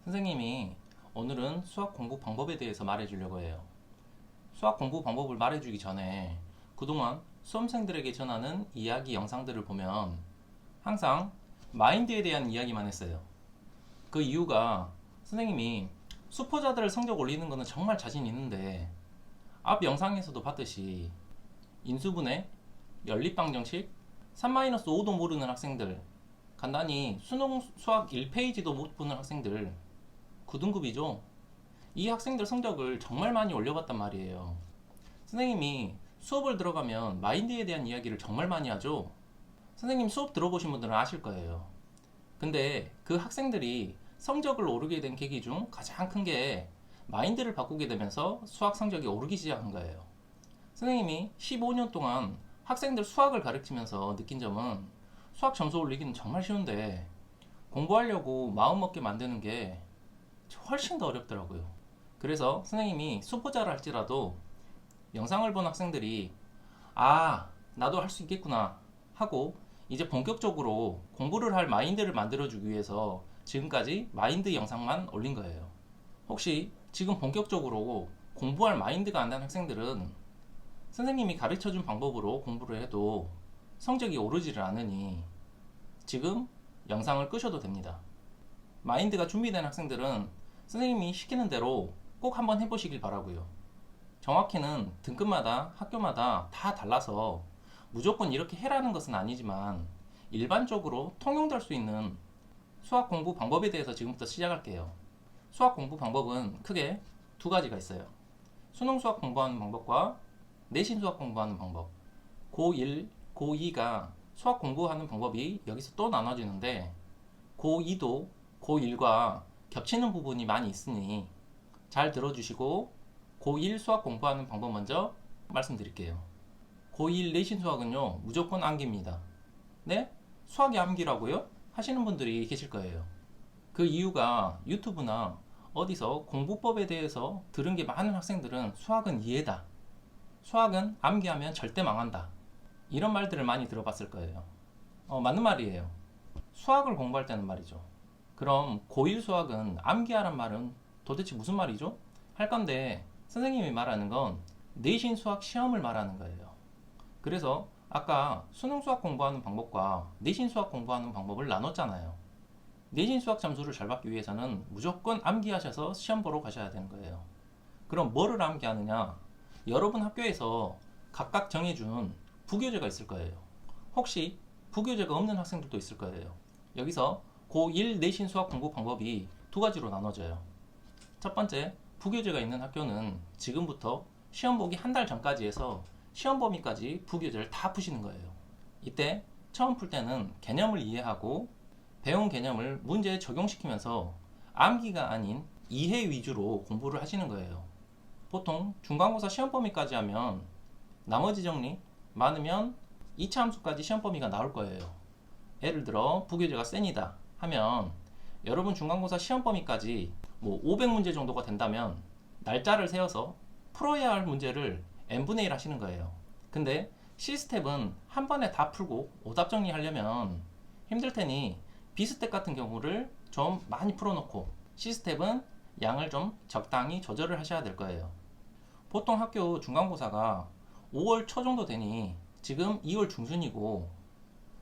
선생님이 오늘은 수학 공부 방법에 대해서 말해주려고 해요. 수학 공부 방법을 말해주기 전에 그동안 수험생들에게 전하는 이야기 영상들을 보면 항상 마인드에 대한 이야기만 했어요. 그 이유가 선생님이 수포자들 성적 올리는 거는 정말 자신 있는데 앞 영상에서도 봤듯이 인수분해, 연립방정식, 3-5도 모르는 학생들, 간단히 수능 수학 1페이지도 못 보는 학생들, 9등급이죠. 이 학생들 성적을 정말 많이 올려봤단 말이에요. 선생님이 수업을 들어가면 마인드에 대한 이야기를 정말 많이 하죠. 선생님 수업 들어보신 분들은 아실 거예요. 근데 그 학생들이 성적을 오르게 된 계기 중 가장 큰 게 마인드를 바꾸게 되면서 수학 성적이 오르기 시작한 거예요. 선생님이 15년 동안 학생들 수학을 가르치면서 느낀 점은 수학 점수 올리기는 정말 쉬운데 공부하려고 마음먹게 만드는 게 훨씬 더 어렵더라고요. 그래서 선생님이 수포자를 할지라도 영상을 본 학생들이 나도 할 수 있겠구나 하고 이제 본격적으로 공부를 할 마인드를 만들어주기 위해서 지금까지 마인드 영상만 올린 거예요. 혹시 지금 본격적으로 공부할 마인드가 안 난 학생들은 선생님이 가르쳐준 방법으로 공부를 해도 성적이 오르지를 않으니 지금 영상을 끄셔도 됩니다. 마인드가 준비된 학생들은 선생님이 시키는 대로 꼭 한번 해보시길 바라고요. 정확히는 등급마다 학교마다 다 달라서 무조건 이렇게 해라는 것은 아니지만 일반적으로 통용될 수 있는 수학 공부 방법에 대해서 지금부터 시작할게요. 수학 공부 방법은 크게 두 가지가 있어요. 수능 수학 공부하는 방법과 내신 수학 공부하는 방법. 고1, 고2가 수학 공부하는 방법이 여기서 또 나눠지는데 고2도 고1과 겹치는 부분이 많이 있으니 잘 들어주시고 고1 수학 공부하는 방법 먼저 말씀드릴게요. 고1 내신 수학은요 무조건 암기입니다. 네? 수학이 암기라고요? 하시는 분들이 계실 거예요. 그 이유가 유튜브나 어디서 공부법에 대해서 들은 게 많은 학생들은 수학은 이해다, 수학은 암기하면 절대 망한다, 이런 말들을 많이 들어봤을 거예요. 맞는 말이에요. 수학을 공부할 때는 말이죠. 그럼 고1 수학은 암기하란 말은 도대체 무슨 말이죠? 할 건데 선생님이 말하는 건 내신 수학 시험을 말하는 거예요. 그래서 아까 수능 수학 공부하는 방법과 내신 수학 공부하는 방법을 나눴잖아요. 내신 수학 점수를 잘 받기 위해서는 무조건 암기하셔서 시험 보러 가셔야 되는 거예요. 그럼 뭐를 암기하느냐? 여러분 학교에서 각각 정해준 부교재가 있을 거예요. 혹시 부교재가 없는 학생들도 있을 거예요. 여기서 고1 내신 수학 공부 방법이 두 가지로 나눠져요. 첫 번째, 부교재가 있는 학교는 지금부터 시험 보기 한 달 전까지 해서 시험 범위까지 부교재를 다 푸시는 거예요. 이때 처음 풀 때는 개념을 이해하고 배운 개념을 문제에 적용시키면서 암기가 아닌 이해 위주로 공부를 하시는 거예요. 보통 중간고사 시험 범위까지 하면 나머지 정리 많으면 2차 함수까지 시험 범위가 나올 거예요. 예를 들어 부교재가 센이다 하면 여러분 중간고사 시험 범위까지 500문제 정도가 된다면 날짜를 세워서 풀어야 할 문제를 n분의 1 하시는 거예요. 근데 시스텝은 한 번에 다 풀고 오답 정리하려면 힘들 테니 비스텝 같은 경우를 좀 많이 풀어놓고 시스텝은 양을 좀 적당히 조절을 하셔야 될 거예요. 보통 학교 중간고사가 5월 초 정도 되니 지금 2월 중순이고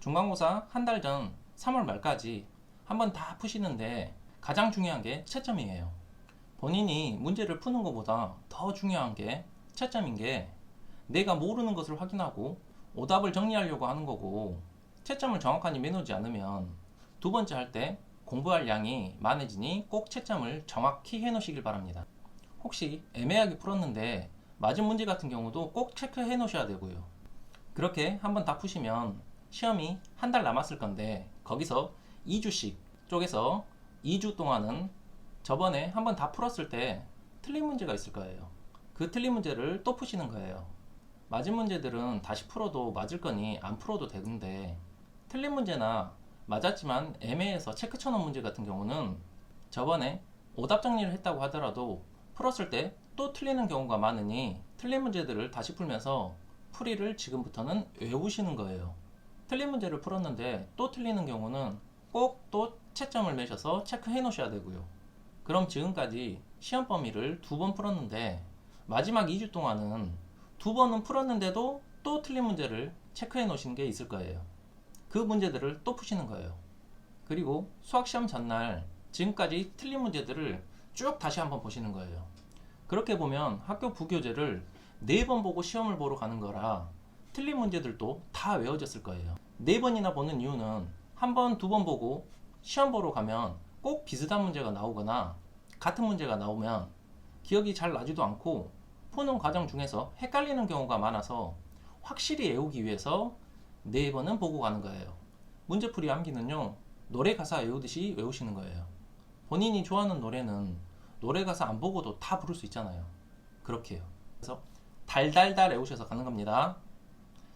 중간고사 한 달 전 3월 말까지 한번 다 푸시는데 가장 중요한 게 채점이에요. 본인이 문제를 푸는 것보다 더 중요한 게 채점인 게 내가 모르는 것을 확인하고 오답을 정리하려고 하는 거고 채점을 정확하게 매놓지 않으면 두 번째 할 때 공부할 양이 많아지니 꼭 채점을 정확히 해놓으시길 바랍니다. 혹시 애매하게 풀었는데 맞은 문제 같은 경우도 꼭 체크해 놓으셔야 되고요. 그렇게 한번 다 푸시면 시험이 한 달 남았을 건데 거기서 2주씩 쪼개서 2주 동안은 저번에 한번 다 풀었을 때 틀린 문제가 있을 거예요. 그 틀린 문제를 또 푸시는 거예요. 맞은 문제들은 다시 풀어도 맞을 거니 안 풀어도 되는데 틀린 문제나 맞았지만 애매해서 체크 쳐놓은 문제 같은 경우는 저번에 오답 정리를 했다고 하더라도 풀었을 때 또 틀리는 경우가 많으니 틀린 문제들을 다시 풀면서 풀이를 지금부터는 외우시는 거예요. 틀린 문제를 풀었는데 또 틀리는 경우는 꼭 또 채점을 매셔서 체크해 놓으셔야 되고요. 그럼 지금까지 시험 범위를 2번 풀었는데 마지막 2주 동안은 2번은 풀었는데도 또 틀린 문제를 체크해 놓으시는 게 있을 거예요. 그 문제들을 또 푸시는 거예요. 그리고 수학시험 전날 지금까지 틀린 문제들을 쭉 다시 한번 보시는 거예요. 그렇게 보면 학교 부교재를 4번 보고 시험을 보러 가는 거라 틀린 문제들도 다 외워졌을 거예요. 4번이나 보는 이유는 한 번, 2번 보고 시험 보러 가면 꼭 비슷한 문제가 나오거나 같은 문제가 나오면 기억이 잘 나지도 않고 푸는 과정 중에서 헷갈리는 경우가 많아서 확실히 외우기 위해서 4번은 보고 가는 거예요. 문제풀이 암기는요, 노래 가사 외우듯이 외우시는 거예요. 본인이 좋아하는 노래는 노래 가사 안 보고도 다 부를 수 있잖아요. 그렇게요. 그래서 달달달 외우셔서 가는 겁니다.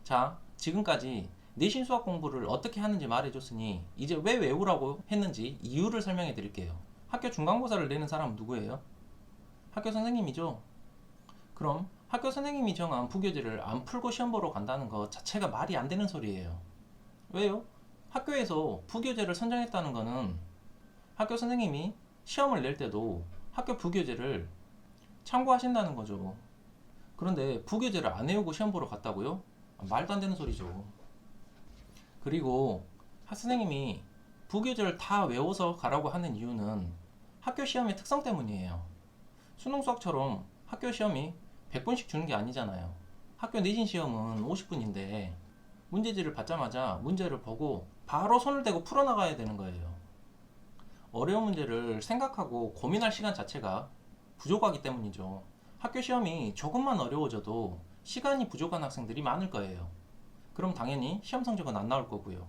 자, 지금까지 내신 수학 공부를 어떻게 하는지 말해줬으니 이제 왜 외우라고 했는지 이유를 설명해 드릴게요. 학교 중간고사를 내는 사람은 누구예요? 학교 선생님이죠. 그럼 학교 선생님이 정한 부교재를 안 풀고 시험 보러 간다는 것 자체가 말이 안 되는 소리예요. 왜요? 학교에서 부교재를 선정했다는 거는 학교 선생님이 시험을 낼 때도 학교 부교재를 참고하신다는 거죠. 그런데 부교재를 안 외우고 시험 보러 갔다고요? 말도 안 되는 소리죠. 그리고 선생님이 부교재를 다 외워서 가라고 하는 이유는 학교 시험의 특성 때문이에요. 수능 수학처럼 학교 시험이 100분씩 주는 게 아니잖아요. 학교 내신 시험은 50분인데 문제지를 받자마자 문제를 보고 바로 손을 대고 풀어나가야 되는 거예요. 어려운 문제를 생각하고 고민할 시간 자체가 부족하기 때문이죠. 학교 시험이 조금만 어려워져도 시간이 부족한 학생들이 많을 거예요. 그럼 당연히 시험 성적은 안 나올 거고요.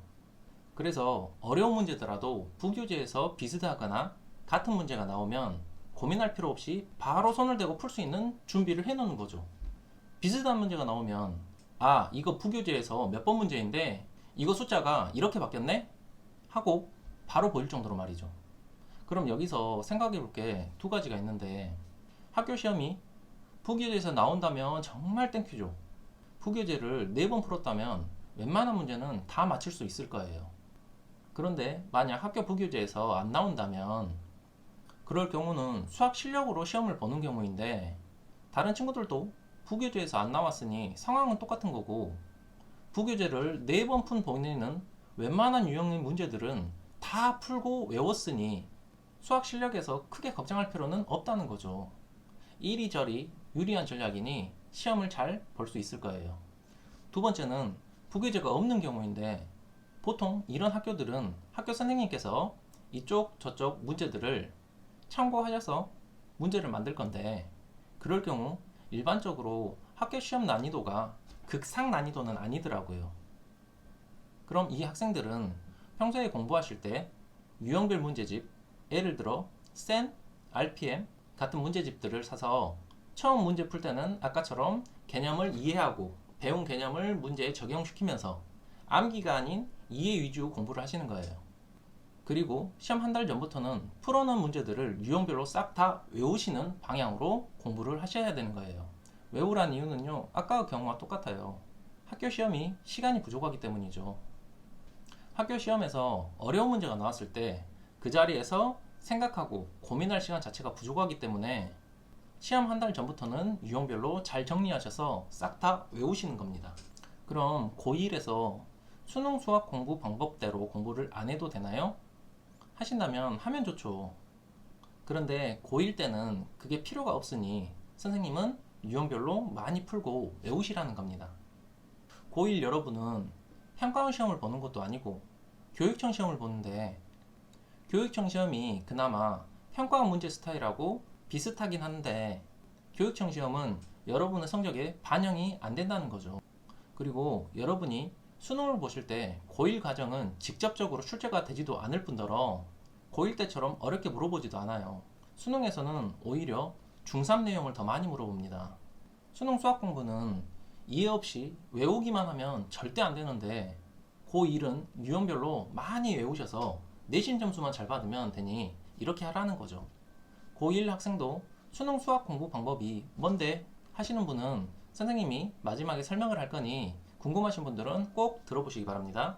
그래서 어려운 문제더라도 부교재에서 비슷하거나 같은 문제가 나오면 고민할 필요 없이 바로 손을 대고 풀 수 있는 준비를 해 놓는 거죠. 비슷한 문제가 나오면 아, 이거 부교재에서 몇 번 문제인데 이거 숫자가 이렇게 바뀌었네? 하고 바로 보일 정도로 말이죠. 그럼 여기서 생각해 볼 게 2가지가 있는데 학교 시험이 부교재에서 나온다면 정말 땡큐죠. 부교재를 4번 풀었다면 웬만한 문제는 다 맞힐 수 있을 거예요. 그런데 만약 학교 부교재에서 안 나온다면 그럴 경우는 수학 실력으로 시험을 보는 경우인데 다른 친구들도 부교재에서 안 나왔으니 상황은 똑같은 거고 부교재를 4번 푼 본인은 웬만한 유형의 문제들은 다 풀고 외웠으니 수학 실력에서 크게 걱정할 필요는 없다는 거죠. 이리저리 유리한 전략이니 시험을 잘 볼 수 있을 거예요. 2번째는 부교재가 없는 경우인데 보통 이런 학교들은 학교 선생님께서 이쪽 저쪽 문제들을 참고하셔서 문제를 만들 건데 그럴 경우 일반적으로 학교 시험 난이도가 극상 난이도는 아니더라고요. 그럼 이 학생들은 평소에 공부하실 때 유형별 문제집, 예를 들어 센, RPM 같은 문제집들을 사서 처음 문제 풀 때는 아까처럼 개념을 이해하고 배운 개념을 문제에 적용시키면서 암기가 아닌 이해 위주 공부를 하시는 거예요. 그리고 시험 한 달 전부터는 풀어놓은 문제들을 유형별로 싹 다 외우시는 방향으로 공부를 하셔야 되는 거예요. 외우란 이유는요, 아까의 경우와 똑같아요. 학교 시험이 시간이 부족하기 때문이죠. 학교 시험에서 어려운 문제가 나왔을 때 그 자리에서 생각하고 고민할 시간 자체가 부족하기 때문에 시험 한 달 전부터는 유형별로 잘 정리하셔서 싹 다 외우시는 겁니다. 그럼 고1에서 수능 수학 공부 방법대로 공부를 안 해도 되나요? 하신다면 하면 좋죠. 그런데 고1 때는 그게 필요가 없으니 선생님은 유형별로 많이 풀고 외우시라는 겁니다. 고1 여러분은 평가원 시험을 보는 것도 아니고 교육청 시험을 보는데 교육청 시험이 그나마 평가원 문제 스타일하고 비슷하긴 한데 교육청 시험은 여러분의 성적에 반영이 안 된다는 거죠. 그리고 여러분이 수능을 보실 때 고1 과정은 직접적으로 출제가 되지도 않을 뿐더러 고1 때처럼 어렵게 물어보지도 않아요. 수능에서는 오히려 중3 내용을 더 많이 물어봅니다. 수능 수학 공부는 이해 없이 외우기만 하면 절대 안 되는데 고1은 유형별로 많이 외우셔서 내신 점수만 잘 받으면 되니 이렇게 하라는 거죠. 고1 학생도 수능 수학 공부 방법이 뭔데 하시는 분은 선생님이 마지막에 설명을 할 거니 궁금하신 분들은 꼭 들어보시기 바랍니다.